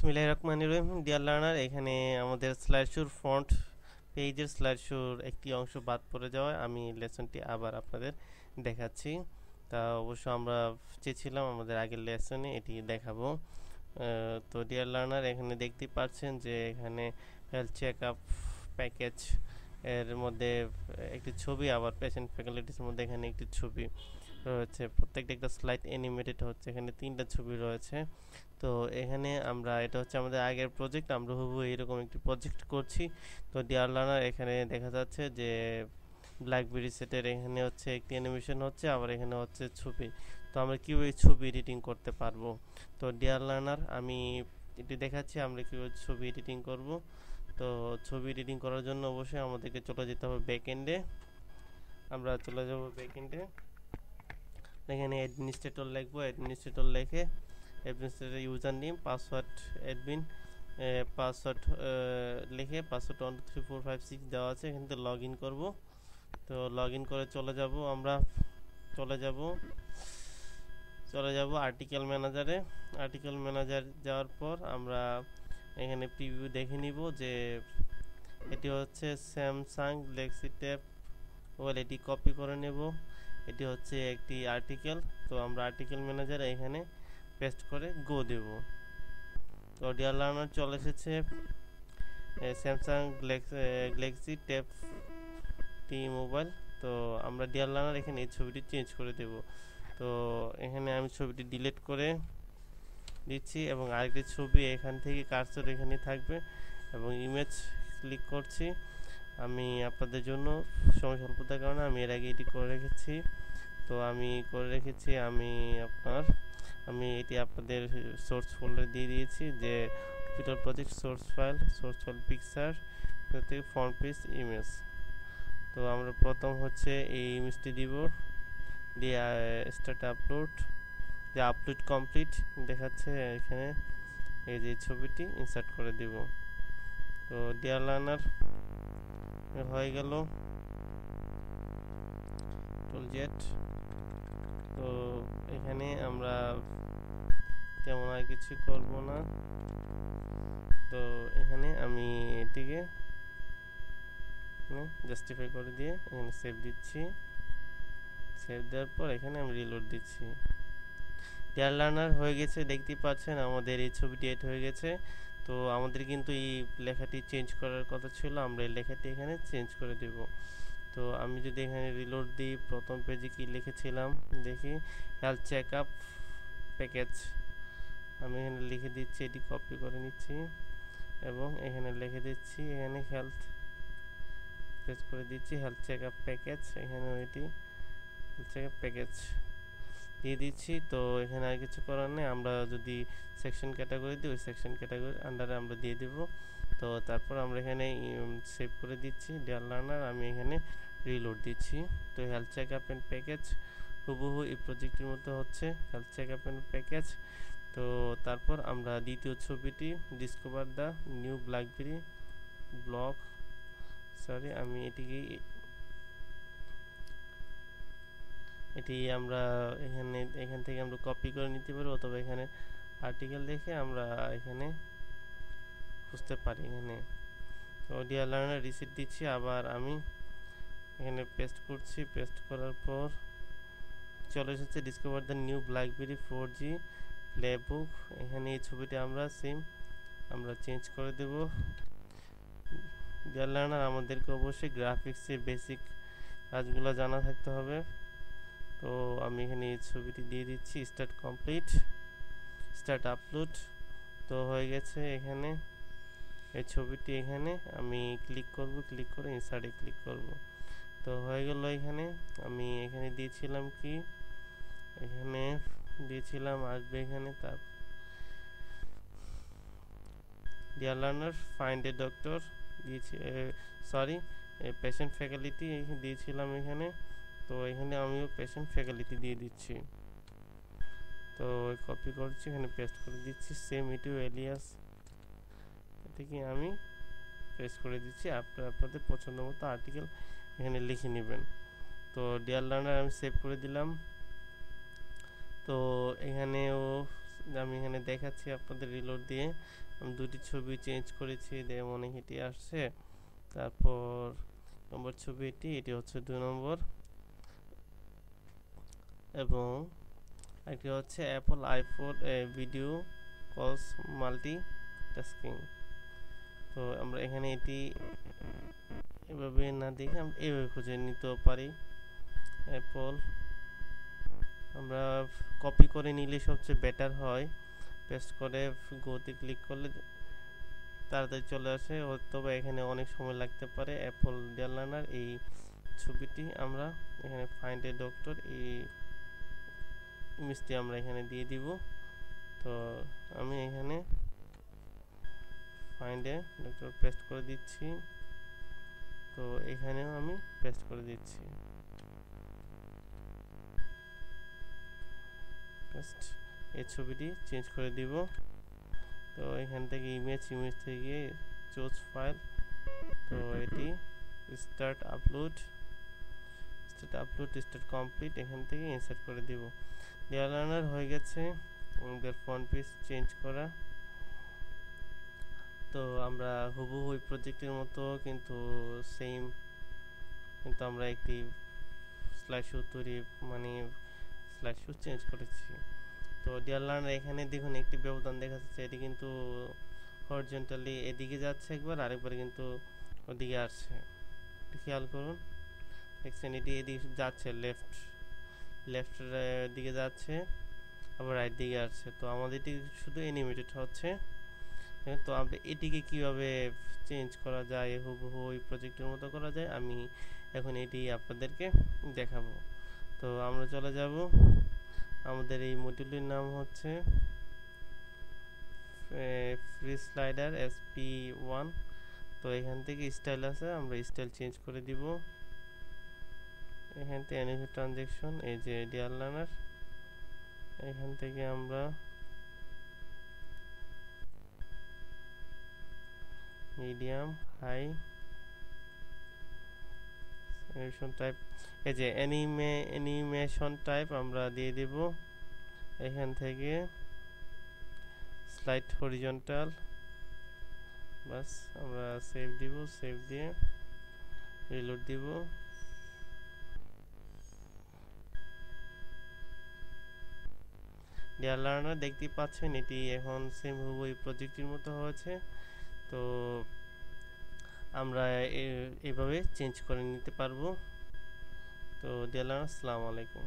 বিসমিল্লাহির রহমানির রহিম। Deer learner, এখানে আমাদের স্লাইড শোর ফ্রন্ট পেজের স্লাইড শোর একটি অংশ বাদ পড়ে যাওয়ায় আমি লেসনটি আবার আপনাদের দেখাচ্ছি। তা অবশ্য আমরা চেয়েছিলাম আমাদের আগের লেসনে এটি দেখাবো। তো ডিয়ার লার্নার, এখানে দেখতেই পাচ্ছেন যে এখানে হেলথ চেক আপ প্যাকেজ এর মধ্যে একটি ছবি, আবার পেশেন্ট ফ্যাকাল্টিসের মধ্যে এখানে একটি ছবি রয়েছে। প্রত্যেকটা একটা স্লাইড অ্যানিমেটেড হচ্ছে, এখানে 3টা ছবি রয়েছে। তো এখানে আমরা, এটা হচ্ছে আমাদের আগের প্রজেক্ট, আমরা হুবহু এরকম একটি প্রজেক্ট করছি। তো ডিয়ার লার্নার, এখানে দেখা যাচ্ছে যে ব্ল্যাকবেরি সেটের এখানে হচ্ছে একটি অ্যানিমেশন হচ্ছে, আবার এখানে হচ্ছে ছবি। তো আমরা কীভাবে ছবি এডিটিং করতে পারবো। তো ডিয়ার লার্নার, আমি এটি দেখাচ্ছি আমরা কীভাবে ছবি এডিটিং করব। তো ছবি এডিটিং করার জন্য অবশ্যই আমাদেরকে চলে যেতে হবে ব্যাকএন্ডে। আমরা চলে যাব ব্যাকএন্ডে। এখানে অ্যাডমিনিস্ট্রেটর লিখবো, অ্যাডমিনিস্ট্রেটর লিখে administrator user name, password admin, password লিখে পাসওয়ার্ড 1 2 3 4 5 6 দেওয়া আছে, এখান থেকে লগ ইন করবো। তো লগ ইন করে আমরা চলে যাব আর্টিকেল ম্যানেজারে। আর্টিকেল ম্যানেজার যাওয়ার পর আমরা এখানে প্রিভিউ দেখে নিব যে এটি হচ্ছে স্যামসাং গ্যালাক্সি ট্যাব ওয়েল, এটি কপি করে নেব। এটি হচ্ছে একটি আর্টিকেল। তো আমরা আর্টিকেল ম্যানেজারে এখানে পেস্ট করে গো দেব। তো ডিয়ার লার্নার, চলে এসেছে স্যামসাং গ্যালাক্সি ট্যাব টি মোবাইল। তো আমরা ডিয়ার লার্নার এখানে এই ছবিটি চেঞ্জ করে দেব। তো এখানে আমি ছবিটি ডিলিট করে দিচ্ছি এবং আরেকটি ছবি এখান থেকে কার্সর এখানে থাকবে এবং ইমেজ ক্লিক করছি। আমি আপনাদের জন্য সময় স্বল্পতার কারণে আমি এর আগে এটি করে রেখেছি। তো আমি এটি আপনাদের সোর্স ফোল্ডার দিয়ে দিয়েছি, যে hospital project source file picture থেকে ফ্রন্ট পেজ ইমেজ। তো আমরা প্রথম হচ্ছে এই ইমেজটি দিব, দিয়ে স্টার্ট আপলোড, যে আপলোড কমপ্লিট দেখাচ্ছে এখানে, এই যে ছবিটি ইনসার্ট করে দিব। তো ডিয়ার লার্নার, হয়ে গেল টুলজেট। তো এখানে আমরা তেমন আর কিছু করব না। তো এখানে আমি এটিকে জাস্টিফাই করে দিয়ে এখানে সেভ দিচ্ছি। সেভ দেওয়ার পর এখানে আমি রিলোড দিচ্ছি। ডিয়ার লার্নার, হয়ে গেছে, দেখতেই পাচ্ছেন আমাদের এই ছবিটি এড হয়ে গেছে। তো আমাদের কিন্তু এই লেখাটি চেঞ্জ করার কথা ছিল, আমরা এই লেখাটি এখানে চেঞ্জ করে দেব। তো আমি যদি এখানে রিলোড দিই, প্রথম পেজে কি লিখেছিলাম দেখি, হেলথ চেক আপ প্যাকেজ, আমি এখানে লিখে দিচ্ছি, এটি কপি করে নিচ্ছি এবং এখানে লিখে দিচ্ছি, এখানে হেলথ পেস্ট করে দিচ্ছি, হেলথ চেক আপ প্যাকেজ, এখানে এটি হেলথ চেক আপ প্যাকেজ দিয়ে দিচ্ছি। তো এখানে আর কিছু করার নেই, আমরা যদি সেকশন ক্যাটাগরি দিই, ওই সেকশন ক্যাটাগরি আন্ডারে আমরা দিয়ে দেব। তো তারপর আমরা এখানে সেভ করে দিচ্ছি ডিয়ার লার্নার, আমি এখানে রিলোড দিচ্ছি। তো health check up and package হুবহু এই প্রজেক্টের মতো হচ্ছে, health check up and package. তো তারপর আমরা দ্বিতীয় ছবিটি, discover the new BlackBerry blog, আমি এটি আমরা এখান থেকে আমরা কপি করে নিতে পারি, অথবা এখানে আর্টিকেল দেখে আমরা এখানে বুঝতে পারি এখানে। তো ডিয়ার লার্নার, রিসিট দিচ্ছি, আবার আমি এখানে পেস্ট করছি। পেস্ট করার পর চলে এসেছে discover the new blackberry 4G playbook. এখানে এই ছবিটি আমরা চেঞ্জ করে দেব। ডিয়ার লার্নার, আমাদেরকে অবশ্যই গ্রাফিক্সের বেসিক কাজগুলো জানা থাকতে হবে। তো আমি এখানে এই ছবিটি দিয়ে দিচ্ছি, স্টার্ট কমপ্লিট, স্টার্ট আপলোড। তো হয়ে গেছে এখানে এই ছবিটি, এখানে আমি ক্লিক করব, ক্লিক করে ইনসার্টে ক্লিক করব। তো হয়ে গেল। এখানে আমি এখানে দিয়েছিলাম কি, এখানে দিয়েছিলাম আসবে এখানে, তার deer learner find a doctor দিয়েছি, পেশেন্ট ফ্যাকাল্টি দিয়েছিলাম এখানে। তো এখানে আমিও পেশেন্ট ফ্যাকাল্টি দিয়ে দিচ্ছি। তো কপি করছি, এখানে পেস্ট করে দিচ্ছি, সেম ইটু এলিয়াস এটিকে আমি পেস্ট করে দিচ্ছি। আপনাদের পছন্দ মতো আর্টিকেল এখানে লিখে নেবেন। তো ডিয়ার লার্নার, আমি সেভ করে দিলাম। তো এখানেও আমি এখানে দেখাচ্ছি আপনাদের রিলোড দিয়ে। আমি দুটি ছবি চেঞ্জ করেছি, যেমন এটি আসছে, তারপর নম্বর ছবি এটি হচ্ছে 2 নম্বর, এবং একটি হচ্ছে অ্যাপল আইফোন ভিডিও কলস মাল্টি টাস্কিং। তো আমরা এখানে এটি এভাবে না দেখে আমরা এভাবে খুঁজে নিতেও পারি। অ্যাপল আমরা কপি করে নিলে সবচেয়ে বেটার হয়, পেস্ট করে গোতে ক্লিক করলে তাড়াতাড়ি চলে আসে, তবে এখানে অনেক সময় লাগতে পারে। অ্যাপল ডিয়ার লার্নার এই ছবিটি আমরা এখানে ফাইন্ড এ ডক্টর এই ইমেজটি আমরা এখানে দিয়ে দিব। তো আমি এখানে ফাইন্ড এ ডক্টর পেস্ট করে দিচ্ছি, তো এখানেও আমি পেস্ট করে দিচ্ছি। এই ছবিটি চেঞ্জ করে দিব। তো এখান থেকে ইমেজ থেকে চুজ ফাইল, তো এটি স্টার্ট আপলোড স্টার্ট কমপ্লিট এখান থেকে ইনসার্ট করে দিব। ডিয়ার লার্নার হয়ে গেছে আমাদের ফ্রন্ট পেজ চেঞ্জ করা। তো আমরা হুবহু ওই প্রজেক্টের মতো কিন্তু সেম, কিন্তু আমরা একটি স্লাইড শো তৈরি স্লাইড শো চেঞ্জ করেছি। তো ডিয়ার লার্নার এখানে দেখুন একটি ব্যবধান দেখা যাচ্ছে, এটি কিন্তু হরিজন্টালি এদিকে যাচ্ছে একবার, আরেকবার কিন্তু ওদিকে আসছে। খেয়াল করুন, দেখছেন এটি এদিকে যাচ্ছে, লেফট দিকে যাচ্ছে, আবার রাইট দিকে আসছে। তো আমাদের এটি শুধু অ্যানিমেটেড হচ্ছে। তো আমরা এটিকে কিভাবে চেঞ্জ করা যায়, হুবহু ওই প্রজেক্টের মতো করা যায়, আমি এখন এটি আপনাদেরকে দেখাবো। তো আমরা চলে যাব, আমাদের এই মডিউলের নাম হচ্ছে ফ্রি স্লাইডার SP1। তো এখান থেকে স্টাইল আছে, আমরা স্টাইল চেঞ্জ করে দিব। এখান থেকে অ্যানিমেট ট্রানজেকশন, এই যে ডিয়ার লার্নার, এখান থেকে আমরা মিডিয়াম হাই অ্যানিমেশন টাইপ, এই যে অ্যানিমেশন টাইপ আমরা দিয়ে দিব। এখান থেকে স্লাইড হরিজন্টাল, বাস আমরা সেভ দিব, সেভ দিয়ে রিলোড দিব। ডিয়ার লার্নার দেখতে পাচ্ছেন এটি এখন সেম হুবহু এই প্রজেক্টের মতো হয়েছে। তো আমরা এভাবে চেঞ্জ করে নিতে পারবো। তো ডিয়ার লার্নার, আসসালামু আলাইকুম।